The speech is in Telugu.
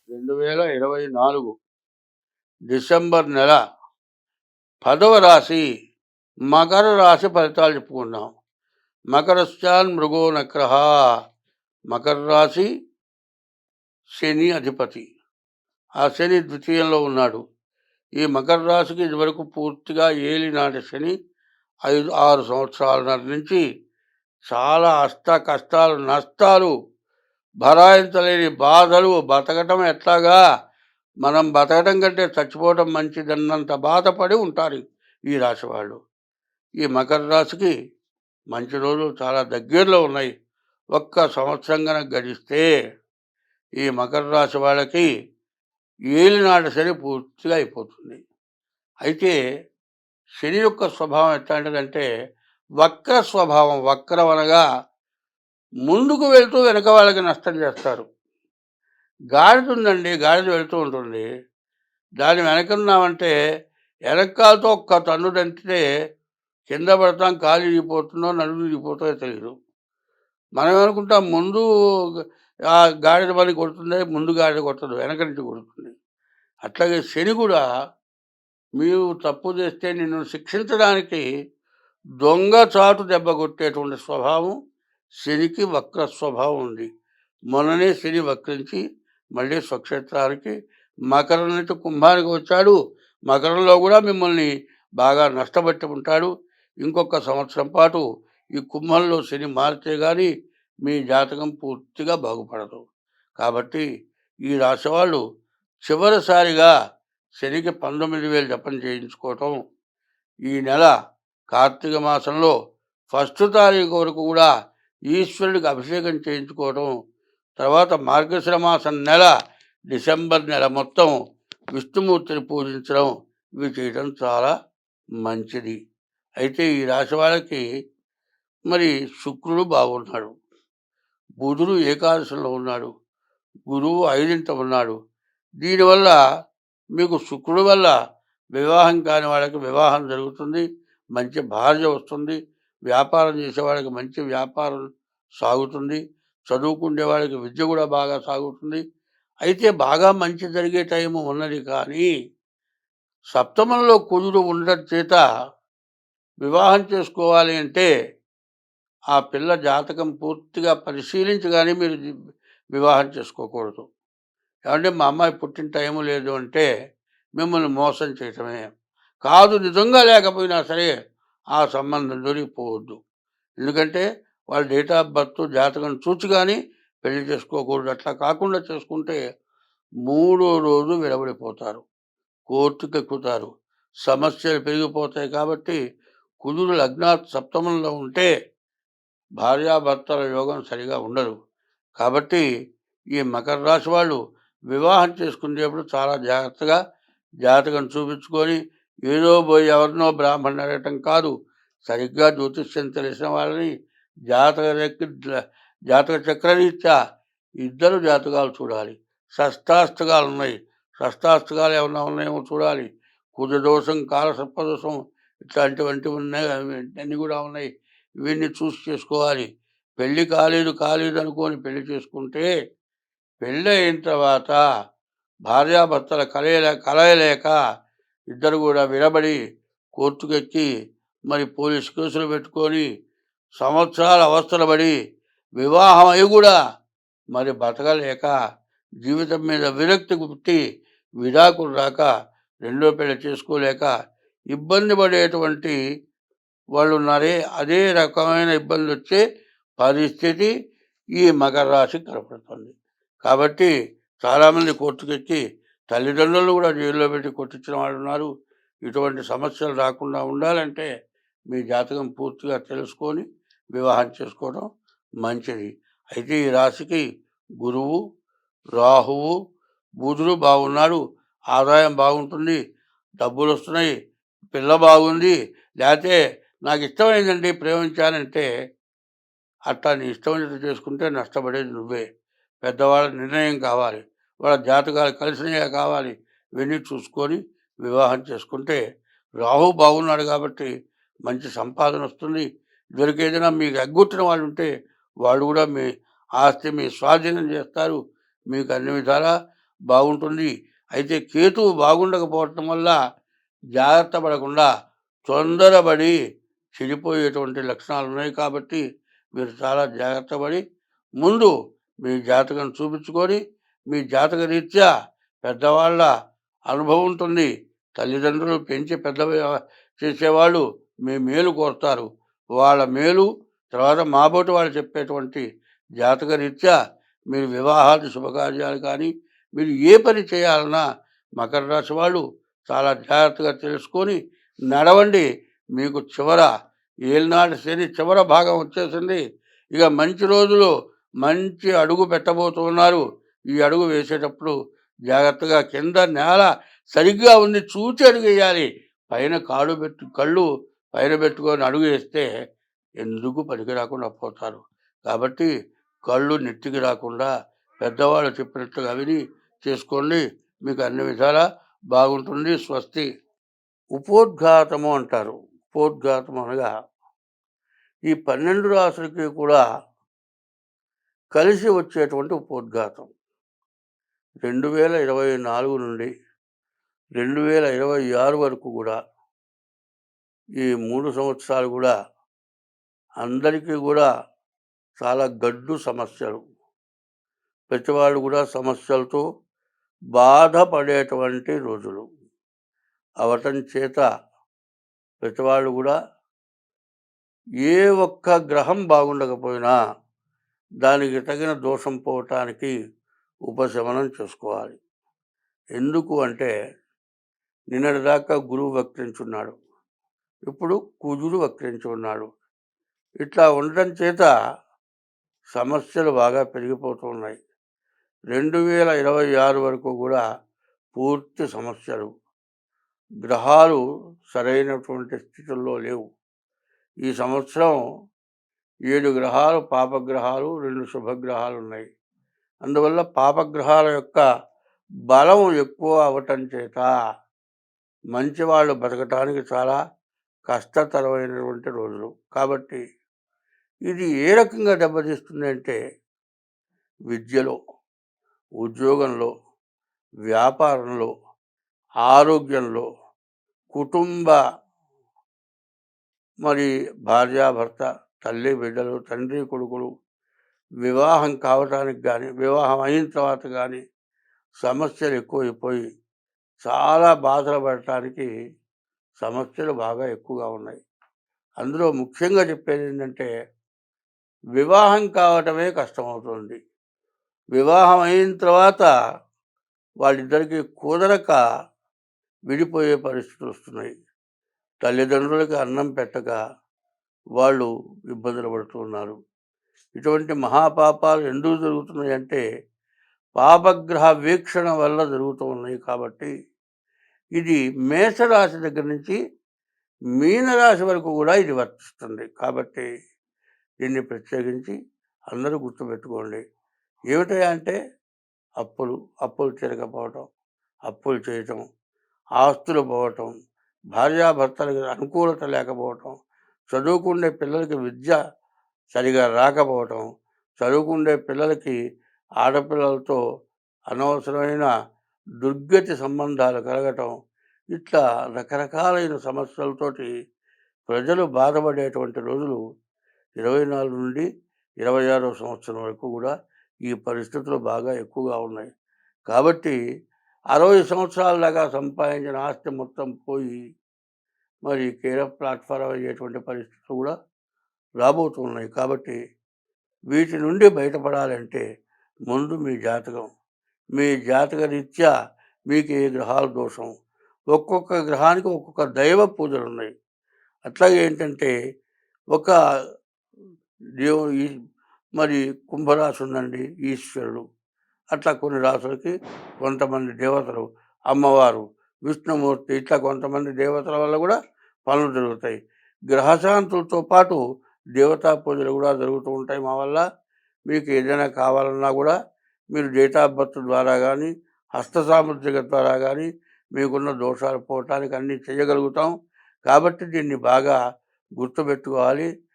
2024 డిసెంబర్ నెల 10వ రాశి మకర రాశి ఫలితాలు చెప్పుకున్నాం. మకరశ్చాన్ మృగో నక్రః. మకర రాశి శని అధిపతి. ఆ శని ద్వితీయంలో ఉన్నాడు. ఈ మకర రాశికి ఇదివరకు పూర్తిగా ఏలినాటి శని 5-6 సంవత్సరాల నుంచి చాలా కష్టాలు, నష్టాలు, భరాయించలేని బాధలు, బతకటం ఎట్లాగా, మనం బతకటం కంటే చచ్చిపోవటం మంచిదన్నంత బాధపడి ఉంటారు ఈ రాశి వాళ్ళు. ఈ మకర రాశికి మంచి రోజులు చాలా దగ్గరలో ఉన్నాయి. ఒక్క సంవత్సరం కనుక గడిస్తే ఈ మకర రాశి వాళ్ళకి ఏలినాటి శని పూర్తిగా అయిపోతుంది. అయితే శని యొక్క స్వభావం ఎట్లాంటిదంటే వక్ర స్వభావం. వక్రం అనగా ముందుకు వెళ్తూ వెనక వాళ్ళకి నష్టం చేస్తారు. గాడిద ఉందండి, గాడిద వెళ్తూ ఉంటుంది. దాని వెనకున్నామంటే వెనకాలతో ఒక్క తన్ను దంచితే కింద పడతాం, కాలు ఇరిగిపోతుందో నడుము ఇరిగిపోతుందో తెలియదు. మనం అనుకుంటాం ముందు ఆ గాడిద పని కొడుతుంది, ముందు గాడిద కొట్టదు, వెనక నుంచి కొడుతుంది. అట్లాగే శని కూడా మీరు తప్పు చేస్తే నిన్ను శిక్షించడానికి దొంగ చాటు దెబ్బ కొట్టేటువంటి స్వభావం శనికి. వక్ర స్వభావం ఉంది. మొన్ననే శని వక్రించి మళ్ళీ స్వక్షేత్రానికి మకరం నుంచి కుంభానికి వచ్చాడు. మకరంలో కూడా మిమ్మల్ని బాగా నష్టపట్టి ఉంటాడు. ఇంకొక సంవత్సరం పాటు ఈ కుంభంలో శని మారితే కానీ మీ జాతకం పూర్తిగా బాగుపడదు. కాబట్టి ఈ రాశి వాళ్ళు చివరిసారిగా శనికి 19,000 జపం చేయించుకోవటం, ఈ నెల కార్తీక మాసంలో 1వ తారీఖు వరకు కూడా ఈశ్వరుడికి అభిషేకం చేయించుకోవటం, తర్వాత మార్గశిర మాసం నెల డిసెంబర్ నెల మొత్తం విష్ణుమూర్తిని పూజించడం, ఇవి చేయడం చాలా మంచిది. అయితే ఈ రాశి వాళ్ళకి మరి శుక్రుడు బాగున్నాడు, బుధుడు ఏకాదశంలో ఉన్నాడు, గురువు 5ంట ఉన్నాడు. దీనివల్ల మీకు శుక్రుడి వల్ల వివాహం కాని వాళ్ళకి వివాహం జరుగుతుంది, మంచి భార్య వస్తుంది. వ్యాపారం చేసేవాళ్ళకి మంచి వ్యాపారం సాగుతుంది. చదువుకునే వాళ్ళకి విద్య కూడా బాగా సాగుతుంది. అయితే బాగా మంచి జరిగే టైము ఉన్నది. కానీ సప్తమంలో కుజుడు ఉండటం చేత వివాహం చేసుకోవాలి అంటే ఆ పిల్ల జాతకం పూర్తిగా పరిశీలించి కానీ మీరు వివాహం చేసుకోకూడదు. ఏమంటే మా అమ్మాయి పుట్టిన టైము లేదు అంటే మిమ్మల్ని మోసం చేయటమే. కాదు, నిజంగా లేకపోయినా సరే ఆ సంబంధం దొరికిపోవద్దు. ఎందుకంటే వాళ్ళ డేట్ ఆఫ్ బర్త్ జాతకం చూచి కానీ పెళ్లి చేసుకోకూడదు. అట్లా కాకుండా చేసుకుంటే 3వ రోజు విడబడిపోతారు, కోర్టుకు ఎక్కుతారు, సమస్యలు పెరిగిపోతాయి. కాబట్టి కుజుడు లగ్నాత్ సప్తమంలో ఉంటే భార్యాభర్తల యోగం సరిగా ఉండదు. కాబట్టి ఈ మకర రాశి వాళ్ళు వివాహం చేసుకునేప్పుడు చాలా జాగ్రత్తగా జాతకం చూపించుకొని ఏదో పోయి ఎవరినో బ్రాహ్మణుని అడగటం కాదు. సరిగ్గా జ్యోతిష్యం తెలిసిన వాళ్ళని జాతక చక్రరీత్యా ఇద్దరు జాతకాలు చూడాలి. షష్టాష్టకాలు ఉన్నాయి, షష్టాష్టకాలు ఏమన్నా ఉన్నాయేమో చూడాలి. కుజదోషం, కాలసర్పదోషం ఇట్లాంటివంటివి ఉన్నాయి, అన్నీ కూడా ఉన్నాయి. ఇవన్నీ చూసి చేసుకోవాలి. పెళ్ళి కాలేదు అనుకొని పెళ్లి చేసుకుంటే పెళ్ళి అయిన తర్వాత భార్యాభర్తల కలయలేక ఇద్దరు కూడా విడబడి కోర్టుకెక్కి మరి పోలీసు కేసులు పెట్టుకొని సంవత్సరాల అవస్థలు పడి వివాహం అయి కూడా మరి బతకలేక జీవితం మీద విరక్తి పుట్టి విడాకులు రాక రెండో పెళ్లి చేసుకోలేక ఇబ్బంది పడేటువంటి వాళ్ళు ఉన్నారే. అదే రకమైన ఇబ్బంది వచ్చే పరిస్థితి ఈ మకర రాశి కనపడుతుంది. కాబట్టి చాలామంది కోర్టుకెక్కి తల్లిదండ్రులను కూడా జైల్లో పెట్టి కొట్టించిన వాళ్ళు ఉన్నారు. ఇటువంటి సమస్యలు రాకుండా ఉండాలంటే మీ జాతకం పూర్తిగా తెలుసుకొని వివాహం చేసుకోవడం మంచిది. అయితే ఈ రాశికి గురువు, రాహువు, బుధుడు బాగున్నాడు. ఆదాయం బాగుంటుంది, డబ్బులు వస్తున్నాయి, పిల్ల బాగుంది. లేకపోతే నాకు ఇష్టమైందండి ప్రేమించానంటే అట్లా నీ ఇష్టం వచ్చినట్టు చేసుకుంటే నష్టపడేది నువ్వే. పెద్దవాళ్ళ నిర్ణయం కావాలి, వాళ్ళ జాతకాలు కలిసినగా కావాలి. ఇవన్నీ చూసుకొని వివాహం చేసుకుంటే రాహు బాగున్నాడు కాబట్టి మంచి సంపాదన వస్తుంది. దొరికేదైనా మీకు ఎగ్గొట్టిన వాళ్ళు ఉంటే వాళ్ళు కూడా మీ ఆస్తి మీ స్వాధీనం చేస్తారు. మీకు అన్ని విధాలా బాగుంటుంది. అయితే కేతువు బాగుండకపోవటం వల్ల జాగ్రత్త పడకుండా తొందరపడి చెడిపోయేటువంటి లక్షణాలు ఉన్నాయి. కాబట్టి మీరు చాలా జాగ్రత్త పడి ముందు మీ జాతకం చూపించుకొని మీ జాతక రీత్యా పెద్దవాళ్ళ అనుభవం ఉంటుంది. తల్లిదండ్రులు పెంచి పెద్ద చేసేవాళ్ళు మీ మేలు కోరుతారు. వాళ్ళ మేలు తర్వాత మాబోటి వాళ్ళు చెప్పేటువంటి జాతక రీత్యా మీరు వివాహాది శుభకార్యాలు కానీ మీరు ఏ పని చేయాలన్నా మకర రాశి వాళ్ళు చాలా జాగ్రత్తగా తెలుసుకొని నడవండి. మీకు చివర ఏలినాటి శని చివర భాగం వచ్చేసింది. ఇక మంచి రోజులు మంచి అడుగు పెట్టబోతున్నారు. ఈ అడుగు వేసేటప్పుడు జాగ్రత్తగా కింద నేల సరిగ్గా ఉంది చూచి అడుగు వేయాలి. పైన కళ్ళు పైన పెట్టుకొని అడుగు వేస్తే ఎందుకు పనికి రాకుండా పోతారు. కాబట్టి కళ్ళు నెత్తికి రాకుండా పెద్దవాళ్ళు చెప్పినట్టుగా విని చేసుకోండి. మీకు అన్ని విధాలా బాగుంటుంది. స్వస్తి. ఉపోద్ఘాతము అంటారు. ఉపోద్ఘాతం అనగా ఈ 12 రాసులకి కూడా కలిసి వచ్చేటువంటి ఉపోద్ఘాతం 2024 నుండి 2026 వరకు కూడా ఈ 3 సంవత్సరాలు కూడా అందరికీ కూడా చాలా గడ్డు సమస్యలు. ప్రతివాళ్ళు కూడా సమస్యలతో బాధపడేటువంటి రోజులు అవటం చేత ప్రతివాళ్ళు కూడా ఏ ఒక్క గ్రహం బాగుండకపోయినా దానికి తగిన దోషం పోవటానికి ఉపశమనం చేసుకోవాలి. ఎందుకు అంటే నిన్నటిదాకా గురువు వక్రించున్నాడు, ఇప్పుడు కుజుడు వక్రించి ఉన్నాడు. ఇట్లా ఉండటం చేత సమస్యలు బాగా పెరిగిపోతున్నాయి. 2026 వరకు కూడా పూర్తి సమస్యలు. గ్రహాలు సరైనటువంటి స్థితుల్లో లేవు. ఈ సంవత్సరం 7 గ్రహాలు పాపగ్రహాలు, 2 శుభగ్రహాలు ఉన్నాయి. అందువల్ల పాపగ్రహాల యొక్క బలం ఎక్కువ అవటం చేత మంచివాళ్ళు బతకటానికి చాలా కష్టతరమైనటువంటి రోజులు. కాబట్టి ఇది ఏ రకంగా దెబ్బతీస్తుంది అంటే విద్యలో, ఉద్యోగంలో, వ్యాపారంలో, ఆరోగ్యంలో, కుటుంబ భార్యాభర్త, తల్లి బిడ్డలు, తండ్రి కొడుకులు వివాహం కావటానికి కానీ వివాహం అయిన తర్వాత కానీ సమస్యలు ఎక్కువైపోయి చాలా బాధలు పడటానికి సమస్యలు బాగా ఎక్కువగా ఉన్నాయి. అందులో ముఖ్యంగా చెప్పేది ఏంటంటే వివాహం కావటమే కష్టమవుతుంది. వివాహం అయిన తర్వాత వాళ్ళిద్దరికీ కుదరక విడిపోయే పరిస్థితులు వస్తున్నాయి. తల్లిదండ్రులకి అన్నం పెట్టక వాళ్ళు ఇబ్బందులు పడుతున్నారు. ఇటువంటి మహాపాపాలు ఎందుకు జరుగుతున్నాయి అంటే పాపగ్రహ వీక్షణ వల్ల జరుగుతూ ఉన్నాయి. కాబట్టి ఇది మేషరాశి దగ్గర నుంచి మీనరాశి వరకు కూడా ఇది వర్తిస్తుంది. కాబట్టి దీన్ని ప్రత్యేకించి అందరూ గుర్తుపెట్టుకోండి. ఏమిటా అంటే అప్పులు తీరకపోవటం, అప్పులు చేయటం, ఆస్తులు పోవటం, భార్యాభర్తలకు అనుకూలత లేకపోవటం, చదువుకునే పిల్లలకి విద్య సరిగా రాకపోవటం, చదువుకునే పిల్లలకి ఆడపిల్లలతో అనవసరమైన దుర్గతి సంబంధాలు కలగటం, ఇట్లా రకరకాలైన సమస్యలతోటి ప్రజలు బాధపడేటువంటి రోజులు 24 నుండి 26వ సంవత్సరం వరకు కూడా ఈ పరిస్థితులు బాగా ఎక్కువగా ఉన్నాయి. కాబట్టి 60 సంవత్సరాల దాకా సంపాదించిన ఆస్తి మొత్తం పోయి కేర్ ఆఫ్ ప్లాట్ఫారం అయ్యేటువంటి పరిస్థితులు కూడా రాబోతున్నాయి. కాబట్టి వీటి నుండి బయటపడాలంటే ముందు మీ జాతక రీత్యా మీకు ఏ గ్రహాల దోషం, ఒక్కొక్క గ్రహానికి ఒక్కొక్క దైవ పూజలు ఉన్నాయి. అట్లాగే ఏంటంటే ఒక కుంభరాశి ఉందండి, ఈశ్వరుడు. అట్లా కొన్ని రాసులకి కొంతమంది దేవతలు, అమ్మవారు, విష్ణుమూర్తి, ఇట్లా కొంతమంది దేవతల వల్ల కూడా పనులు జరుగుతాయి. గ్రహశాంతులతో పాటు దేవతా పూజలు కూడా జరుగుతూ ఉంటాయి మా వల్ల. మీకు ఏదైనా కావాలన్నా కూడా మీరు డేట్ ఆఫ్ బర్త్ ద్వారా కానీ హస్త సాముద్రిక ద్వారా కానీ మీకున్న దోషాలు పోవటానికి అన్నీ చేయగలుగుతాం. కాబట్టి దీన్ని బాగా గుర్తుపెట్టుకోవాలి.